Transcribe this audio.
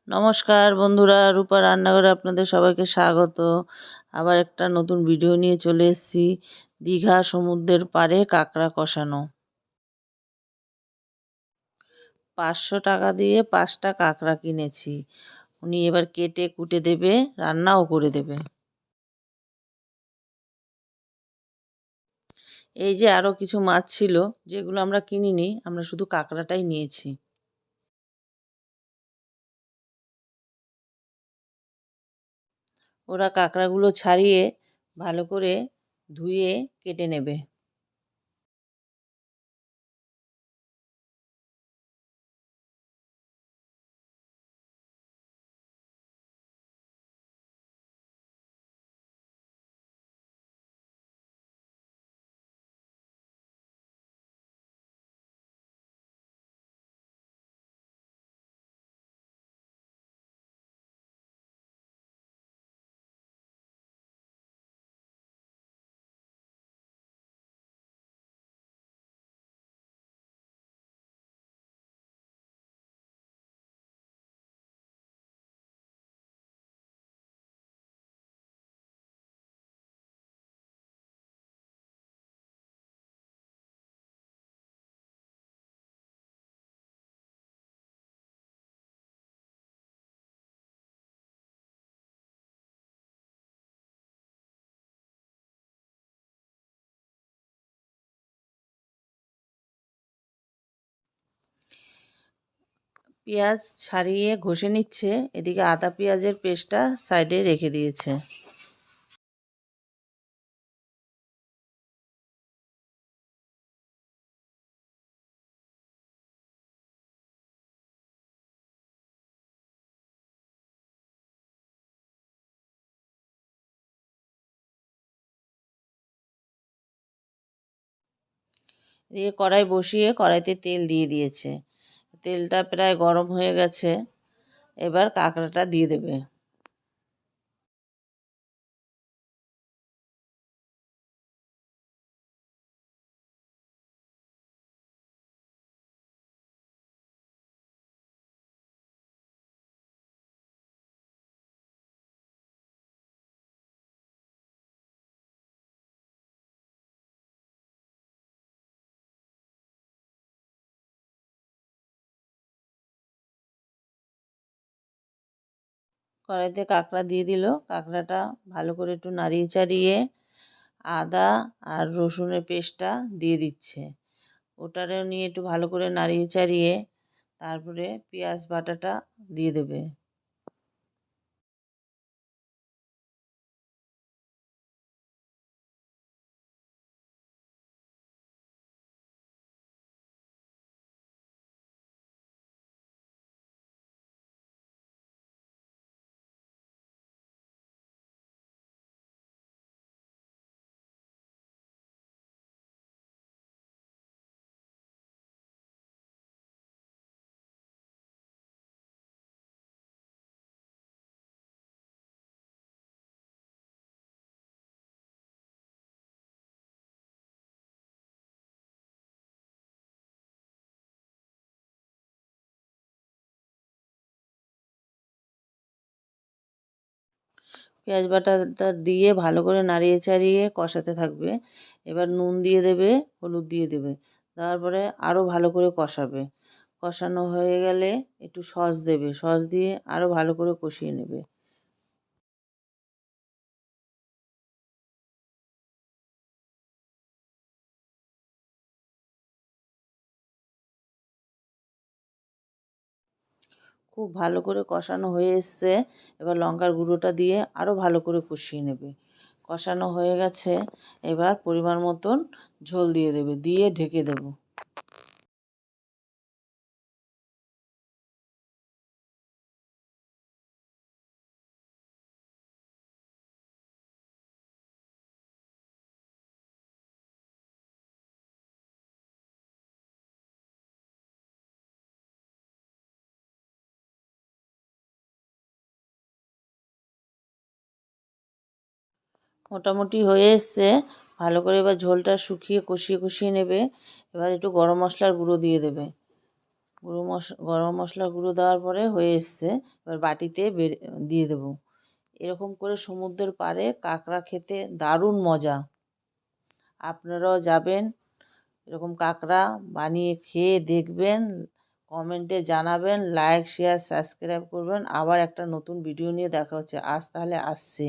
নমস্কার বন্ধুরা, রূপা রান্নাঘরে আপনাদের সবাইকে স্বাগত। আবার একটা নতুন ভিডিও নিয়ে চলে এসেছি। দীঘা সমুদ্রের পাড়ে কাঁকড়া কষানো। 500 টাকা দিয়ে 5টা কাঁকড়া কিনেছি। উনি এবার কেটে কুটে দেবে, রান্নাও করে দেবে। এই যে আরও কিছু মাছ ছিল, যেগুলো আমরা কিনিনি, আমরা শুধু কাঁকড়াটাই নিয়েছি। ওরা কাঁকড়াগুলো ছাড়িয়ে ভালো করে ধুয়ে কেটে নেবে। পেঁয়াজ ছাড়িয়ে ঘষে নিচ্ছে, এদিকে আদা পেঁয়াজের পেস্টটা সাইডে রেখে দিয়েছে। দিয়ে কড়াই বসিয়ে কড়াইতে তেল দিয়ে দিয়েছে। তেলটা প্রায় গরম হয়ে গেছে, এবার কাঁকড়াটা দিয়ে দেবে। কড়াইতে কাঁকড়া দিয়ে দিল, কাঁকড়াটা ভালো করে একটু নাড়িয়ে চাড়িয়ে আদা আর রসুনের পেস্টটা দিয়ে দিচ্ছে। ওটারেও নিয়ে একটু ভালো করে নাড়িয়ে চাড়িয়ে তারপরে পেঁয়াজ বাটাটা দিয়ে দেবে। পেঁয়াজ বাটাটা দিয়ে ভালো করে নাড়িয়ে চাড়িয়ে কষাতে থাকবে। এবার নুন দিয়ে দেবে, হলুদ দিয়ে দেবে, তারপরে আরও ভালো করে কষাবে। কষানো হয়ে গেলে একটু সস দেবে, সস দিয়ে আরও ভালো করে কষিয়ে নেবে। খুব ভালো করে কষানো হয়ে এসছে, এবার লঙ্কার গুঁড়োটা দিয়ে আরও ভালো করে কষিয়ে নেবে। কষানো হয়ে গেছে, এবার পরিমাণ মতন ঝোল দিয়ে দেবে, দিয়ে ঢেকে দেবো। মোটামুটি হয়ে এসছে, ভালো করে এবার ঝোলটা শুকিয়ে কষিয়ে কষিয়ে নেবে। এবার একটু গরম মশলার গুঁড়ো দিয়ে দেবে। গরম মশলা গুঁড়ো দেওয়ার পরে হয়ে এসছে। এবার বাটিতে দিয়ে দেবো। এরকম করে সমুদ্রের পাড়ে কাঁকড়া খেতে দারুণ মজা। আপনারাও যাবেন, এরকম কাঁকড়া বানিয়ে খেয়ে দেখবেন, কমেন্টে জানাবেন, লাইক শেয়ার সাবস্ক্রাইব করবেন। আবার একটা নতুন ভিডিও নিয়ে দেখা হচ্ছে। আজ তাহলে আসছি।